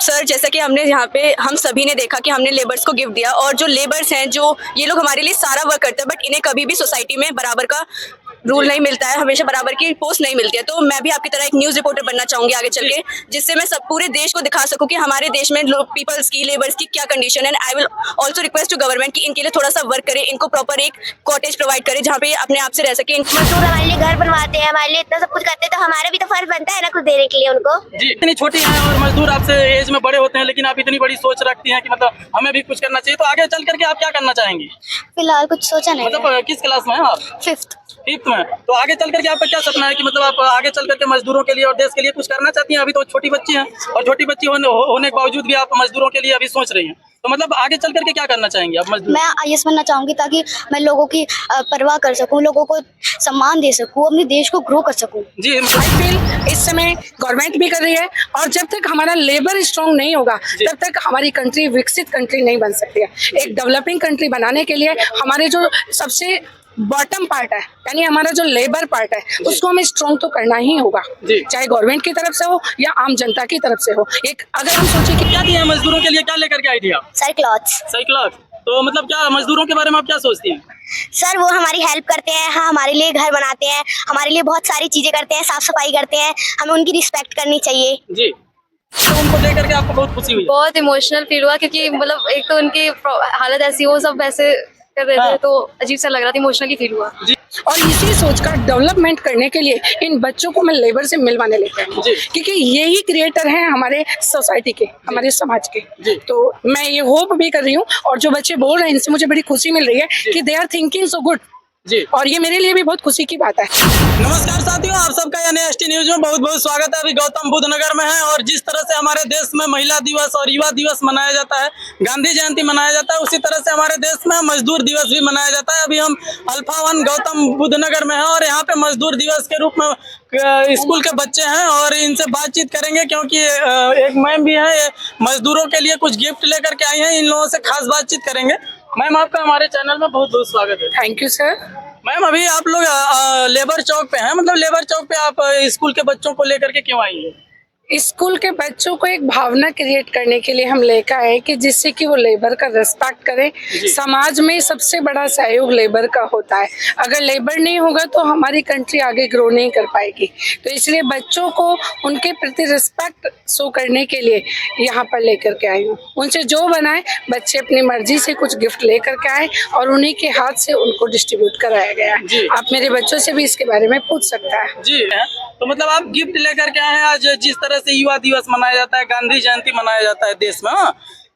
Sir जैसा कि हमने यहाँ पे हम सभी ने देखा कि हमने लेबर्स को गिफ्ट दिया और जो लेबर्स हैं जो ये लोग हमारे लिए सारा वर्क करते हैं, बट इन्हें कभी भी सोसाइटी में बराबर का रूल नहीं मिलता है, हमेशा बराबर की पोस्ट नहीं मिलती है। तो मैं भी आपकी तरह एक न्यूज़ रिपोर्टर बनना चाहूंगी आगे चल के, जिससे मैं सब पूरे देश को दिखा सकूं कि हमारे देश में पीपल्स की, लेबर्स की क्या कंडीशन है। And I will also request to government कि इनके लिए थोड़ा सा वर्क करे, इनको प्रॉपर एक कॉटेज प्रोवाइड करे जहाँ पे अपने आप से रह सके। मजदूर हमारे लिए घर बनवाते हैं, हमारे लिए इतना सब कुछ करते हैं, तो हमारा भी तो फर्ज बनता है ना कुछ देने के लिए उनको। जी, इतनी छोटी हैं और मजदूर आपसे एज में बड़े होते हैं, लेकिन आप इतनी बड़ी सोच रखती हैं कि मतलब हमें भी कुछ करना चाहिए। तो आगे चल करके आप क्या करना चाहेंगी? फिलहाल कुछ सोचा नहीं मतलब किस क्लास में हैं आप? फिफ्थ में। तो आगे चल करके आपका क्या सपना है कि मतलब आप आगे चल करके मजदूरों के लिए और देश के लिए कुछ करना चाहती हैं? अभी तो छोटी बच्ची हैं और छोटी बच्ची होने के बावजूद भी आप मजदूरों के लिए अभी सोच रही हैं, तो मतलब आगे चल करके क्या करना चाहेंगे आप मजदूर? मैं आईएएस बनना चाहूंगी ताकि मैं लोगों की परवाह कर सकूं, लोगों को सम्मान दे सकूं, अपने देश को ग्रो कर सकूं। जी, आई फील इस समय गवर्नमेंट भी कर रही है और जब तक हमारा लेबर स्ट्रांग नहीं होगा तब तक हमारी कंट्री विकसित कंट्री नहीं बन सकती है। एक डेवलपिंग कंट्री बनाने के लिए हमारे जो सबसे बॉटम पार्ट है, यानी हमारा जो लेबर पार्ट है, उसको हमें स्ट्रॉन्ग तो करना ही होगा, चाहे गवर्नमेंट की तरफ से हो या आम जनता की तरफ से हो। एक अगर हम सोचे कि क्या दिया है मजदूरों के लिए, क्या लेकर के आई थी आप? Sir clothes. सही क्लास। तो मतलब क्या मजदूरों के बारे में आप क्या सोचती हैं? सर वो हमारी हेल्प करते हैं, हाँ हमारे लिए घर बनाते हैं, हमारे लिए बहुत सारी चीजें करते हैं, साफ सफाई करते हैं, हमें उनकी रिस्पेक्ट करनी चाहिए। जी, तो उनको देख करके आपको बहुत खुशी हुई? बहुत इमोशनल फील हुआ क्योंकि मतलब एक तो उनकी हालत ऐसी, वो सब वैसे कर रहे थे तो अजीब सा लग रहा था, इमोशनली फील हुआ। और इसी सोच का डेवलपमेंट करने के लिए इन बच्चों को मैं लेबर से मिलवाने लेकर आई, क्योंकि यही क्रिएटर हैं हमारे सोसाइटी के, हमारे समाज के। तो मैं ये होप भी कर रही हूँ और जो बच्चे बोल रहे हैं इनसे मुझे बड़ी खुशी मिल रही है कि they are thinking so good, और ये मेरे लिए भी बहुत खुशी की बात है। नमस्कार साथियों, आप सबका एनएसटी न्यूज में बहुत बहुत स्वागत है। अभी गौतम बुद्ध नगर में है और जिस तरह से हमारे देश में महिला दिवस और युवा दिवस मनाया जाता है, गांधी जयंती मनाया जाता है, उसी तरह से हमारे देश में मजदूर दिवस भी मनाया जाता है। अभी हम अल्फा 1 गौतम बुद्ध नगर में हैं और यहाँ पे मजदूर दिवस के रूप में स्कूल के बच्चे हैं और इनसे बातचीत करेंगे, क्योंकि एक मैम भी है, मजदूरों के लिए कुछ गिफ्ट लेकर के आई हैं। इन लोगों से खास बातचीत करेंगे। मैम, आपका हमारे चैनल में बहुत बहुत स्वागत है। Thank you sir. मैम, अभी आप लोग लेबर चौक पे हैं, मतलब लेबर चौक पे आप स्कूल के बच्चों को लेकर के क्यों आई हैं? स्कूल के बच्चों को एक भावना क्रिएट करने के लिए हम लेकर आए कि जिससे कि वो लेबर का रिस्पेक्ट करें। समाज में सबसे बड़ा सहयोग लेबर का होता है, अगर लेबर नहीं होगा तो हमारी कंट्री आगे ग्रो नहीं कर पाएगी। तो इसलिए बच्चों को उनके प्रति रिस्पेक्ट शो करने के लिए यहाँ पर लेकर के आई हूँ। उनसे जो बनाए बच्चे अपनी मर्जी से कुछ गिफ्ट लेकर के आए और उन्हीं के हाथ से उनको डिस्ट्रीब्यूट कराया गया है। आप मेरे बच्चों से भी इसके बारे में पूछ सकता है। जी, तो मतलब आप गिफ्ट लेकर के आए हैं। आज जिस तरह से युवा दिवस मनाया जाता है, गांधी जयंती मनाया जाता है देश में, हाँ,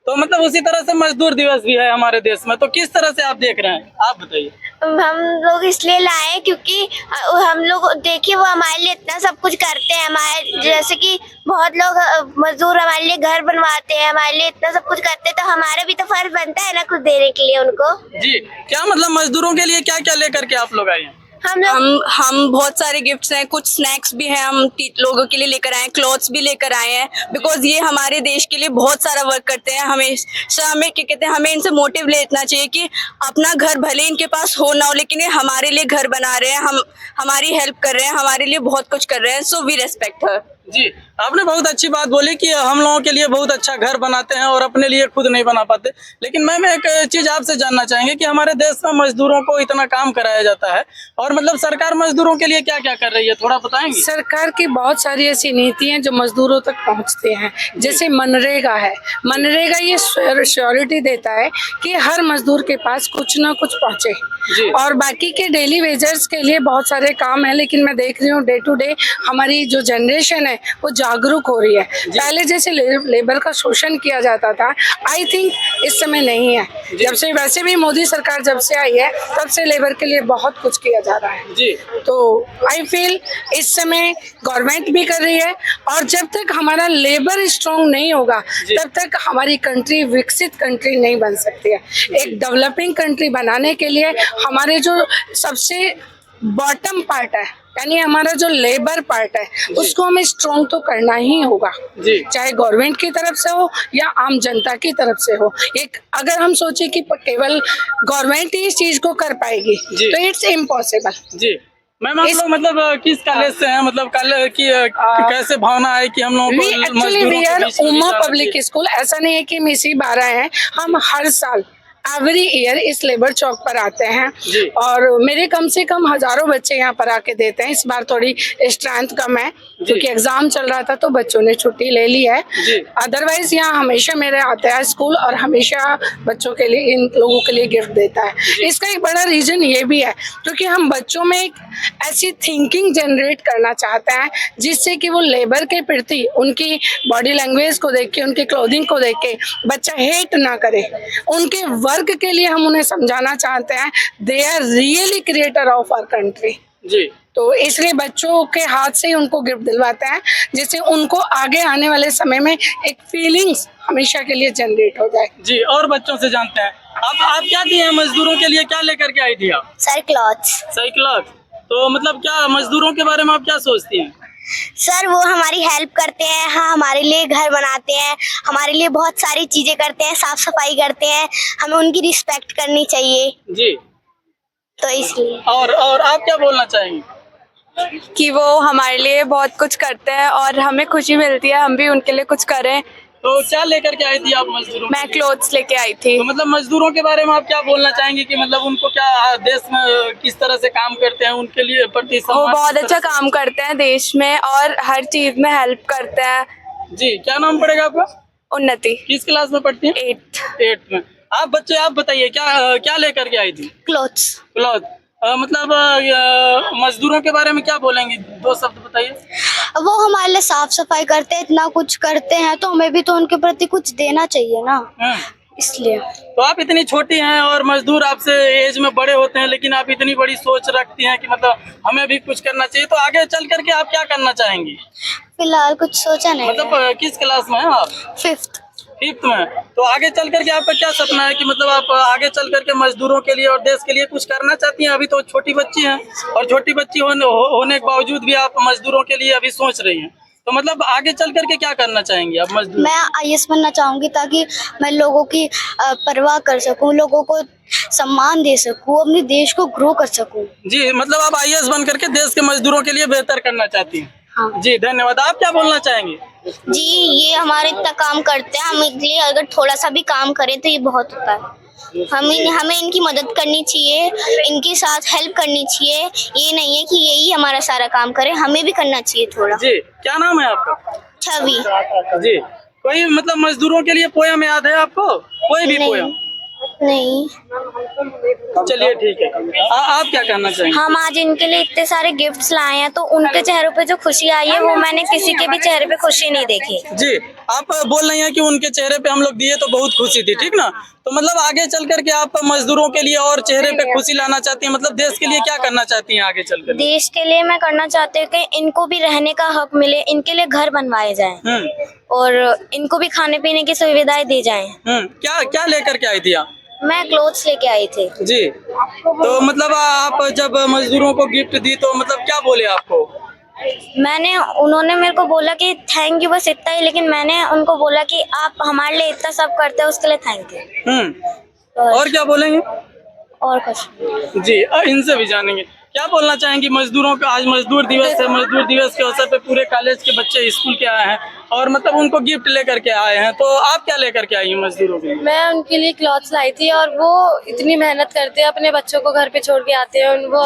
तो मतलब उसी तरह से मजदूर दिवस भी है हमारे देश में, तो किस तरह से आप देख रहे हैं, आप बताइए। हम लोग इसलिए लाए क्योंकि हम लोग देखिए वो हमारे लिए इतना सब कुछ करते हैं, हमारे जैसे कि बहुत लोग मजदूर हमारे लिए घर बनवाते हैं, हमारे लिए इतना सब कुछ करते हैं, तो हमारा भी तो फर्ज बनता है ना कुछ देने के लिए उनको। जी, क्या मतलब मजदूरों के लिए क्या क्या लेकर के आप लोग आए हैं? हम बहुत सारे गिफ्ट्स हैं, कुछ स्नैक्स भी हैं, हम लोगों के लिए लेकर आए हैं, क्लॉथ्स भी लेकर आए हैं, बिकॉज ये हमारे देश के लिए बहुत सारा वर्क करते हैं। हमेशा हमें क्या कहते हैं, हमें इनसे मोटिव लेना चाहिए कि अपना घर भले इनके पास हो ना हो, लेकिन ये हमारे लिए घर बना रहे हैं, हम हमारी हेल्प कर रहे हैं, हमारे लिए बहुत कुछ कर रहे हैं। सो वी रेस्पेक्ट हर। जी, आपने बहुत अच्छी बात बोली कि हम लोगों के लिए बहुत अच्छा घर बनाते हैं और अपने लिए खुद नहीं बना पाते। लेकिन मैम, एक चीज आपसे जानना चाहेंगे कि हमारे देश में मजदूरों को इतना काम कराया जाता है और मतलब सरकार मजदूरों के लिए क्या क्या कर रही है, थोड़ा बताएंगे? सरकार की बहुत सारी ऐसी नीति हैं जो मजदूरों तक पहुंचते हैं, जैसे मनरेगा है। मनरेगा ये श्योरिटी देता है कि हर मजदूर के पास कुछ ना कुछ पहुंचे, और बाकी के डेली वेजर्स के लिए बहुत सारे काम है। लेकिन मैं देख रही हूँ डे टू डे हमारी जो जनरेशन है वो जागरूक हो रही है। पहले जैसे लेबर का शोषण किया जाता था, आई थिंक इस समय नहीं है। जब से वैसे भी मोदी सरकार जब से आई है तब से लेबर के लिए बहुत कुछ किया जा रहा है। जी, तो आई फील इस समय गवर्नमेंट भी कर रही है और जब तक हमारा लेबर स्ट्रांग नहीं होगा तब तक हमारी कंट्री विकसित कंट्री नहीं बन सकती है। एक डेवलपिंग कंट्री बनाने के लिए हमारे जो सबसे बॉटम पार्ट है, यानी हमारा जो लेबर पार्ट है, उसको हमें स्ट्रॉन्ग तो करना ही होगा, चाहे गवर्नमेंट की तरफ से हो या आम जनता की तरफ से हो। एक अगर हम सोचे कि केवल गवर्नमेंट ही इस चीज को कर पाएगी तो इट्स इम्पॉसिबल। जी, मैम आप लोग मतलब किस कॉलेज से हैं, मतलब कॉलेज की कैसे भावना है कि हम लोगों को actually we are Uma public school. ऐसा नहीं है कि हम इसी बार आए हैं, हम हर साल एवरी ईयर इस लेबर चौक पर आते हैं जी। और मेरे कम से कम हजारों बच्चे यहाँ पर आके देते हैं। इस बार थोड़ी स्ट्रेंथ कम है क्योंकि एग्जाम चल रहा था तो बच्चों ने छुट्टी ले ली है। जी। अदरवाइज यहाँ हमेशा मेरे आता है स्कूल और हमेशा बच्चों के लिए, इन लोगों के लिए गिफ्ट देता है। इसका एक बड़ा रीजन ये भी है क्योंकि हम बच्चों में एक ऐसी थिंकिंग जनरेट करना चाहते हैं जिससे कि वो लेबर के प्रति उनकी बॉडी लैंग्वेज को देख के, उनकी क्लोथिंग को देख के बच्चा हेट ना करे। उनके वर्क के लिए हम उन्हें समझाना चाहते हैं they are really creator of our country. जी। तो इसलिए बच्चों के हाथ से ही उनको गिफ्ट दिलवाते हैं जिससे उनको आगे आने वाले समय में एक फीलिंग्स हमेशा के लिए जनरेट हो जाए। जी, और बच्चों से जानते हैं आप क्या दिए हैं मजदूरों के लिए, क्या लेकर के आई थी आप? Sir clothes. साइकिल। तो मतलब क्या मजदूरों के बारे में आप क्या सोचती हैं? सर वो हमारी हेल्प करते हैं, हाँ हमारे लिए घर बनाते हैं, हमारे लिए बहुत सारी चीजें करते हैं, साफ सफाई करते हैं, हमें उनकी रिस्पेक्ट करनी चाहिए। जी। तो इसलिए और आप क्या बोलना चाहेंगे? कि वो हमारे लिए बहुत कुछ करते हैं और हमें खुशी मिलती है हम भी उनके लिए कुछ करें। तो क्या लेकर के आई थी आप मजदूरों मैं के लिए? क्लोथ्स लेके आई थी। तो मतलब मजदूरों के बारे में आप क्या बोलना चाहेंगे कि मतलब उनको क्या देश में किस तरह से काम करते हैं, उनके लिए प्रति वो सम्मान बहुत किस अच्छा तरह काम करते हैं देश में और हर चीज में हेल्प करते हैं। से? जी, क्या नाम पड़ेगा आपका? उन्नति, किस क्लास में पढ़ती हैं? 8th। 8th में। आप बताइए क्या लेकर के आई थी? क्लॉथ्स। क्लॉथ। मतलब मजदूरों के बारे में क्या बोलेंगे, 2 शब्द बताइए। वो हमारे लिए साफ सफाई करते हैं, इतना कुछ करते हैं तो हमें भी तो उनके प्रति कुछ देना चाहिए ना, इसलिए। तो आप इतनी छोटी हैं और मजदूर आपसे एज में बड़े होते हैं, लेकिन आप इतनी बड़ी सोच रखती हैं कि मतलब हमें भी कुछ करना चाहिए। तो आगे चल करके आप क्या करना चाहेंगी? फिलहाल कुछ सोचा नहीं मतलब किस क्लास में हैं आप? 5th। 5th में। तो आगे चल करके आपका क्या सपना है कि मतलब आप आगे चल करके मजदूरों के लिए और देश के लिए कुछ करना चाहती हैं? अभी तो छोटी बच्ची हैं और छोटी बच्ची होने के बावजूद भी आप मजदूरों के लिए अभी सोच रही हैं। तो मतलब आगे चल करके क्या करना चाहेंगी आप मजदूर? मैं IAS बनना चाहूंगी ताकि मैं लोगों की परवाह कर सकूं, लोगों को सम्मान दे सकूं, अपने देश को ग्रो कर सकूं। जी, मतलब आप IAS बन करके देश के मजदूरों के लिए बेहतर करना चाहती हैं। हाँ। जी, धन्यवाद। आप क्या बोलना चाहेंगे? जी, ये हमारे इतना काम करते हैं, हम इसलिए अगर थोड़ा सा भी काम करें तो ये बहुत होता है। हमें इनकी मदद करनी चाहिए, इनके साथ हेल्प करनी चाहिए। ये नहीं है कि यही हमारा सारा काम करे, हमें भी करना चाहिए थोड़ा। जी, क्या नाम है आपका? छवि। जी, कोई मतलब मजदूरों के लिए पोयम याद है आपको? कोई भी पोयम? नहीं। चलिए ठीक है। आप क्या कहना चाहेंगे? हम आज इनके लिए इतने सारे गिफ्ट्स लाए हैं तो उनके चेहरों पे जो खुशी आई है वो मैंने किसी के भी चेहरे पे खुशी नहीं देखी। जी, आप बोल रही हैं कि उनके चेहरे पे हम लोग दिए तो बहुत खुशी थी, ठीक ना? तो मतलब आगे चल करके आप मजदूरों के लिए और चेहरे पे खुशी लाना चाहती हैं, मतलब देश के लिए क्या करना चाहती हैं आगे चल कर? देश के लिए मैं करना चाहती हूँ कि इनको भी रहने का हक मिले, इनके लिए घर बनवाए जाएं और इनको भी खाने पीने की सुविधाएं दी जाएं। क्या लेकर के आई थी आप? मैं क्लोथ्स लेके आई थी। जी, तो मतलब आप जब मजदूरों को गिफ्ट दी तो मतलब क्या बोले आपको? उन्होंने मेरे को बोला कि थैंक यू, बस इतना ही। लेकिन मैंने उनको बोला कि आप हमारे लिए इतना सब करते हैं उसके लिए थैंक यू। और क्या बोलेंगे? और कुछ जी, इनसे भी जानेंगे क्या बोलना चाहेंगी मजदूरों का। आज मजदूर दिवस है, मजदूर दिवस के अवसर पे पूरे कॉलेज के बच्चे स्कूल के आए हैं और मतलब उनको गिफ्ट लेकर के आए हैं। तो आप क्या लेकर के आई हैं मजदूरों के लिए? मैं उनके लिए क्लॉथ्स लाई थी और वो इतनी मेहनत करते हैं, अपने बच्चों को घर पे छोड़ के आते हैं, वो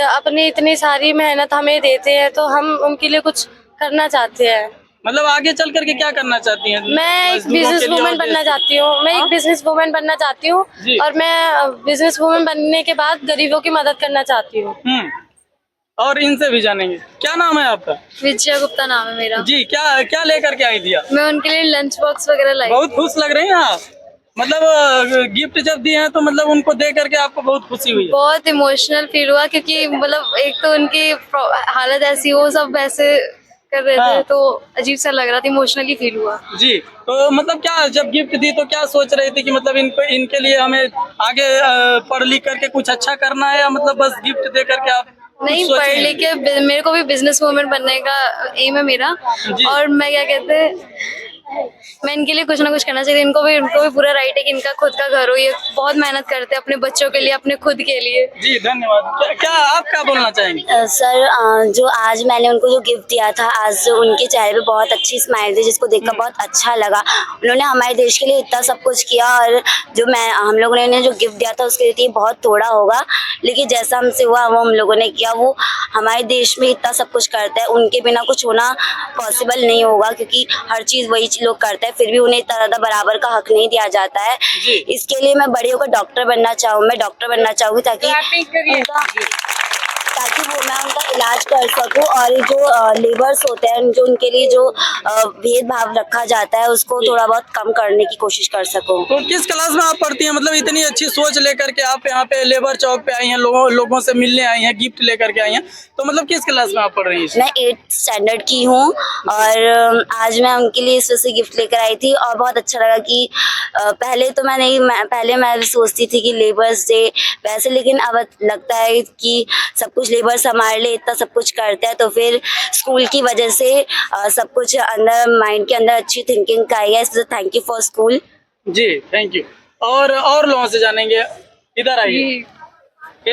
अपनी इतनी सारी मेहनत हमें देते हैं तो हम उनके लिए कुछ करना चाहते हैं। मतलब आगे चल करके क्या करना चाहती हैं? मैं एक बिजनेस वुमन बनना चाहती हूँ। मैं एक बिजनेस वुमन बनना चाहती हूँ और मैं बिजनेस वुमन बनने के बाद गरीबों की मदद करना चाहती हूँ। और इनसे भी जानेंगे क्या नाम है आपका? विजया गुप्ता नाम है मेरा। जी, क्या लेकर के आई थी आप? मैं उनके लिए लंच बॉक्स वगैरह लाई। बहुत खुश लग रही हैं आप। मतलब गिफ्ट जब दिए हैं तो मतलब उनको दे करके आपको बहुत खुशी हुई है? बहुत इमोशनल फील हुआ क्योंकि मतलब एक तो उनकी हालत ऐसी, वो सब वैसे कर रहे थे तो अजीब सा लग रहा था, इमोशनली फील हुआ। जी, तो मतलब क्या जब गिफ्ट दी तो क्या सोच रही थी कि मतलब इनके लिए हमें आगे पढ़ लिख करके कुछ अच्छा करना है या मतलब बस गिफ्ट दे करके आप नहीं, पढ़ लिख के मेरे को भी बिजनेस वुमन बनने का एम है मेरा। और मैं क्या कहते हैं मैं इनके लिए कुछ ना कुछ करना चाहिए। इनको भी पूरा राइट है कि इनका खुद का घर हो। ये बहुत मेहनत करते हैं अपने बच्चों के लिए, अपने खुद के लिए। जी धन्यवाद। क्या आप क्या बोलना चाहेंगे? सर, जो आज मैंने उनको जो गिफ्ट दिया था, आज उनके चेहरे पे बहुत अच्छी स्माइल थी, जिसको देखकर बहुत अच्छा लगा। उन्होंने हमारे देश के लिए इतना सब कुछ किया, और जो हम लोगों ने जो गिफ्ट दिया था उसके लिए बहुत थोड़ा होगा, लेकिन जैसा हमसे हुआ वो हम लोगों ने किया। वो हमारे देश में इतना सब कुछ करता है, उनके बिना कुछ होना पॉसिबल नहीं होगा, क्योंकि हर चीज़ वही लोग करते हैं, फिर भी उन्हें इतना ज़्यादा बराबर का हक नहीं दिया जाता है। इसके लिए मैं बड़ी होकर डॉक्टर बनना चाहूँगी ताकि मैं उनका इलाज कर सकूं, और जो लेबर्स होते हैं, जो उनके लिए जो भेदभाव रखा जाता है, उसको थोड़ा बहुत कम करने की कोशिश कर सकूं। तो किस क्लास में आप पढ़ती हैं? मतलब इतनी अच्छी सोच लेकर के आप यहाँ पे लेबर चौक पे आई हैं, लोगों से मिलने आई हैं, गिफ्ट लेकर के आई हैं, तो मतलब किस क्लास में आप पढ़ रही हैं? मैं 8th स्टैंडर्ड की हूँ, और आज मैं उनके लिए इस वजह से गिफ्ट लेकर आई थी, और बहुत अच्छा लगा कि पहले मैं सोचती थी कि लेबर्स डे वैसे, लेकिन अब लगता है कि सब कुछ लेबर्स हमारे लिए इतना सब कुछ करते हैं, तो फिर स्कूल की वजह से सब कुछ अंदर माइंड के अंदर अच्छी थिंकिंग आई है, इसलिए थैंक यू फॉर स्कूल। जी थैंक यू। और लोगों से जानेंगे, इधर आइए।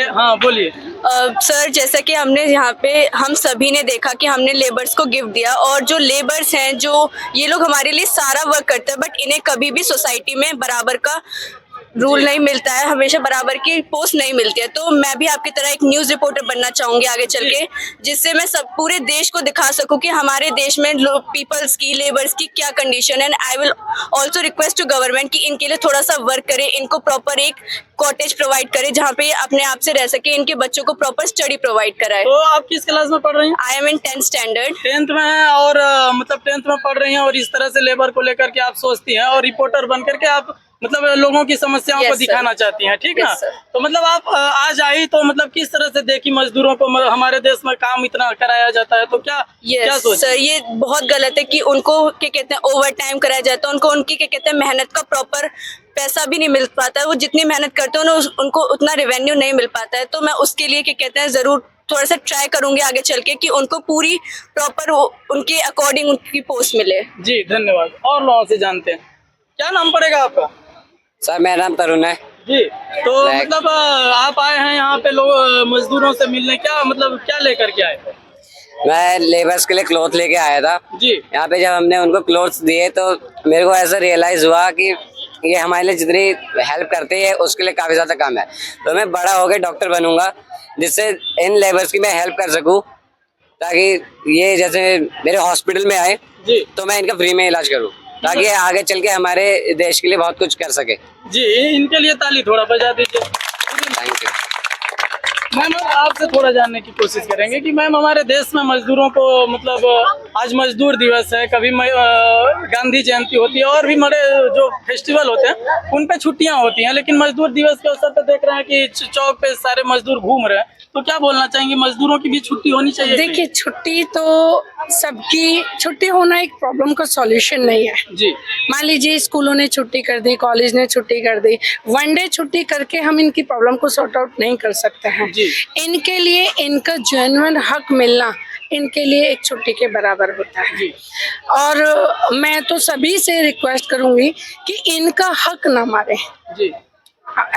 हाँ बोलिए। सर, जैसा कि हमने यहाँ पे हम सभी ने देखा कि हमने लेबर्स को गिफ्ट दिया, और जो लेबर्स हैं जो ये लोग हमारे लिए सारा वर्क करते हैं, बट इन्हें कभी भी सोसाइटी में बराबर का रूल नहीं मिलता है, हमेशा बराबर की पोस्ट नहीं मिलती है। तो मैं भी आपकी तरह एक न्यूज़ रिपोर्टर बनना चाहूँगी आगे चल के, जिससे मैं सब पूरे देश को दिखा सकूँ कि हमारे देश में पीपल्स की, लेबर्स की क्या कंडीशन है। And I will also request to government कि इनके लिए थोड़ा सा वर्क करे, इनको प्रॉपर एक कॉटेज प्रोवाइड करे जहाँ पे ये अपने आप से रह सके, इनके बच्चों को प्रॉपर स्टडी प्रोवाइड कराए। तो आप किस क्लास में पढ़ रही हैं? I am in 10th standard. 10th में है, और मतलब 10th में पढ़ रही हैं, और इस तरह से लेबर को लेकर के आप सोचती हैं, और रिपोर्टर बन करके आप मतलब लोगों की समस्याओं को दिखाना चाहती हैं, ठीक ना? तो मतलब आप आज आई तो मतलब किस तरह से देखी मजदूरों को, हमारे देश में काम इतना कराया जाता है, तो क्या सोच? सर, ये बहुत गलत है कि उनको क्या कहते हैं ओवर टाइम कराया जाता है, उनको उनकी क्या कहते हैं मेहनत का प्रॉपर पैसा भी नहीं मिल पाता है। वो जितनी मेहनत करते हैं उनको उतना रेवेन्यू नहीं मिल पाता है। तो मैं उसके लिए क्या कहते हैं जरूर थोड़ा सा ट्राई करूंगी आगे चल के कि उनको पूरी प्रॉपर उनके अकॉर्डिंग उनकी पोस्ट मिले। जी धन्यवाद। और लोगों से जानते हैं, क्या नाम पड़ेगा आपका? सर मेरा नाम तरुण है जी। तो मतलब आप आए हैं यहाँ पे लोग मजदूरों से मिलने, क्या लेकर के आए? मैं लेबर्स के लिए क्लॉथ लेके आया था जी। यहाँ पे जब हमने उनको क्लॉथ्स दिए तो मेरे को ऐसा रियलाइज हुआ कि ये हमारे लिए जितनी हेल्प करते हैं उसके लिए काफ़ी ज़्यादा कम है। तो मैं बड़ा होकर डॉक्टर बनूंगा, जिससे इन लेबर्स की मैं हेल्प कर सकूं, ताकि ये जैसे मेरे हॉस्पिटल में आए जी, तो मैं इनका फ्री में इलाज करूं, ताकि आगे चल के हमारे देश के लिए बहुत कुछ कर सके। जी इनके लिए ताली थोड़ा बजा दीजिए। Thank you. मैम आपसे थोड़ा जानने की कोशिश करेंगे कि मैम हमारे देश में मजदूरों को मतलब आज मजदूर दिवस है, कभी गांधी जयंती होती है, और भी बड़े जो फेस्टिवल होते हैं उन पे छुट्टियां होती हैं, लेकिन मजदूर दिवस के अवसर पर देख रहे हैं कि चौक पे सारे मजदूर घूम रहे हैं, तो क्या बोलना चाहेंगे? मजदूरों की भी छुट्टी होनी चाहिए? देखिए, छुट्टी तो सबकी, छुट्टी होना एक प्रॉब्लम का सॉल्यूशन नहीं है। जी। मान लीजिए स्कूलों ने छुट्टी कर दी, कॉलेज ने छुट्टी कर दी, वन डे छुट्टी करके हम इनकी प्रॉब्लम को सॉर्ट आउट नहीं कर सकते हैं। जी। इनके लिए इनका जेन्युइन हक मिलना इनके लिए एक छुट्टी के बराबर होता है। जी। और मैं तो सभी से रिक्वेस्ट करूंगी कि इनका हक ना मारे। जी।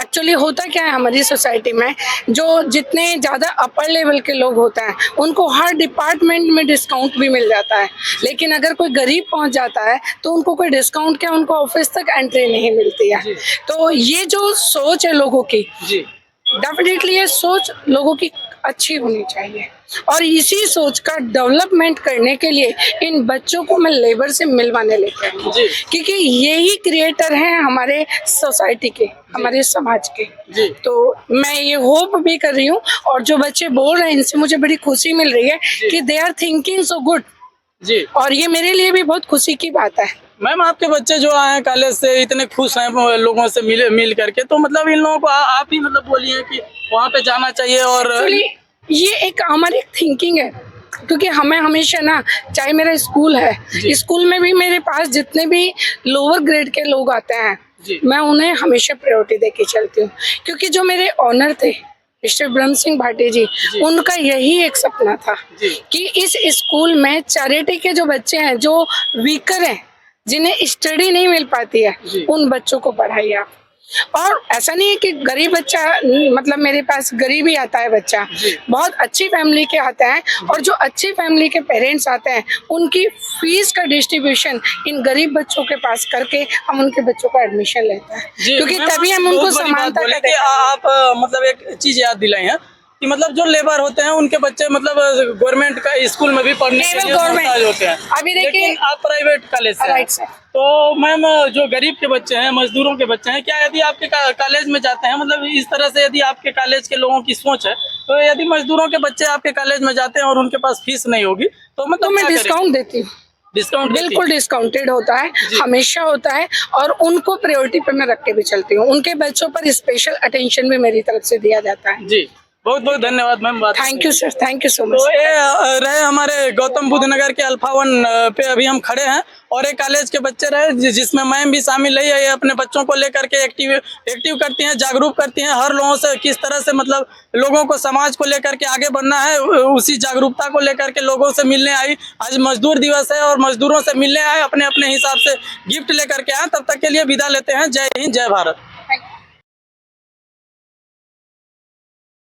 एक्चुअली होता क्या है हमारी सोसाइटी में, जो जितने ज़्यादा अपर लेवल के लोग होते हैं उनको हर डिपार्टमेंट में डिस्काउंट भी मिल जाता है, लेकिन अगर कोई गरीब पहुंच जाता है तो उनको कोई डिस्काउंट क्या, उनको ऑफिस तक एंट्री नहीं मिलती है। तो ये जो सोच है लोगों की, जी। डेफिनेटली ये सोच लोगों की अच्छी होनी चाहिए, और इसी सोच का डेवलपमेंट करने के लिए इन बच्चों को मैं लेबर से मिलवाने लेके आई हूँ, क्योंकि यही क्रिएटर हैं हमारे सोसाइटी के, हमारे समाज के। जी। तो मैं ये होप भी कर रही हूँ, और जो बच्चे बोल रहे हैं इनसे मुझे बड़ी खुशी मिल रही है कि they are thinking so good. जी। और ये मेरे लिए भी बहुत खुशी की बात है। मैम आपके बच्चे जो आए हैं कॉलेज से इतने खुश हैं लोगों से मिल करके, तो मतलब इन लोगों को आप ही मतलब बोलिए कि वहाँ पे जाना चाहिए। और ये एक हमारी थिंकिंग है, क्योंकि हमें हमेशा ना, चाहे मेरा स्कूल है, स्कूल में भी मेरे पास जितने भी लोअर ग्रेड के लोग आते हैं मैं उन्हें हमेशा प्रायोरिटी देके चलती हूँ, क्योंकि जो मेरे ऑनर थे मिस्टर ब्रह्म सिंह भाटी जी, उनका यही एक सपना था कि इस स्कूल में चैरिटी के जो बच्चे हैं, जो वीकर हैं, जिन्हें स्टडी नहीं मिल पाती है, उन बच्चों को पढ़ाइए आप। और ऐसा नहीं है कि गरीब बच्चा, मतलब मेरे पास गरीब ही आता है बच्चा, बहुत अच्छी फैमिली के आता है, और जो अच्छी फैमिली के पेरेंट्स आते हैं उनकी फीस का डिस्ट्रीब्यूशन इन गरीब बच्चों के पास करके हम उनके बच्चों का एडमिशन लेते हैं, क्योंकि मैम, तभी हम बहुत उनको बड़ी बात समानता बोले का कि आप मतलब एक चीज याद दिलाई है कि मतलब जो लेबर होते हैं उनके बच्चे मतलब गवर्नमेंट का स्कूल में भी पढ़ने के केवल लिए गवर्नमेंट मोहताज होते हैं। अभी देखिए, लेकिन आप प्राइवेट कॉलेज से हैं। Right sir. तो मैम जो गरीब के बच्चे हैं, मजदूरों के बच्चे हैं, क्या यदि आपके कॉलेज में जाते हैं, मतलब इस तरह से यदि आपके कॉलेज के लोगों की सोच है, तो यदि मजदूरों के बच्चे आपके कॉलेज में जाते हैं और उनके पास फीस नहीं होगी तो मतलब तो मैं क्या डिस्काउंट देती हूँ, डिस्काउंट बिल्कुल डिस्काउंटेड होता है, हमेशा होता है, और उनको प्रायोरिटी पे मैं रख के भी चलती हूँ। उनके बच्चों पर स्पेशल अटेंशन भी मेरी तरफ से दिया जाता है। जी, बहुत बहुत धन्यवाद मैम। बात thank you sir, thank you so तो मच। ये रहे हमारे गौतम बुद्ध नगर के अल्फा 1 पे अभी हम खड़े हैं, और एक कॉलेज के बच्चे रहे जिसमें मैम भी शामिल है। ये अपने बच्चों को लेकर के एक्टिव करती हैं, जागरूक करती हैं हर लोगों से, किस तरह से मतलब लोगों को समाज को लेकर के आगे बढ़ना है, उसी जागरूकता को लेकर के लोगों से मिलने आई। आज मजदूर दिवस है और मजदूरों से मिलने आए, अपने अपने हिसाब से गिफ्ट लेकर के आए। तब तक के लिए विदा लेते हैं। जय हिंद, जय भारत।